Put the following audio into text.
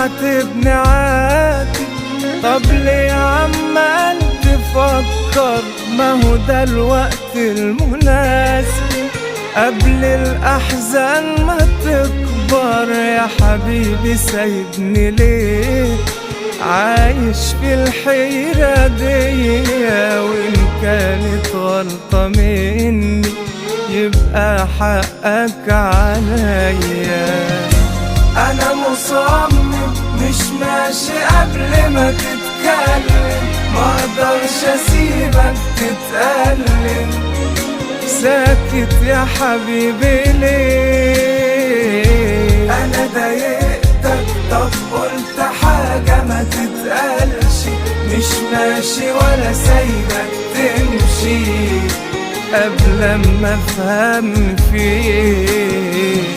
تعاتبني عادي، طب ليه عمال تفكر؟ ما هو ده الوقت المناسب قبل الأحزان ما تكبر. يا حبيبي سايبني ليه عايش في الحيرة دي؟ وإن كانت غلطة مني يبقى حقك عليا. أنا مصمم مش ماشي قبل ما تتكلم، مقدرش أسيبك تتألم. ساكت يا حبيبي ليه؟ أنا ضايقتك؟ طب قلت حاجة ما تتقالش، مش ماشي ولا سايبك تمشي قبل ما أفهم فيك.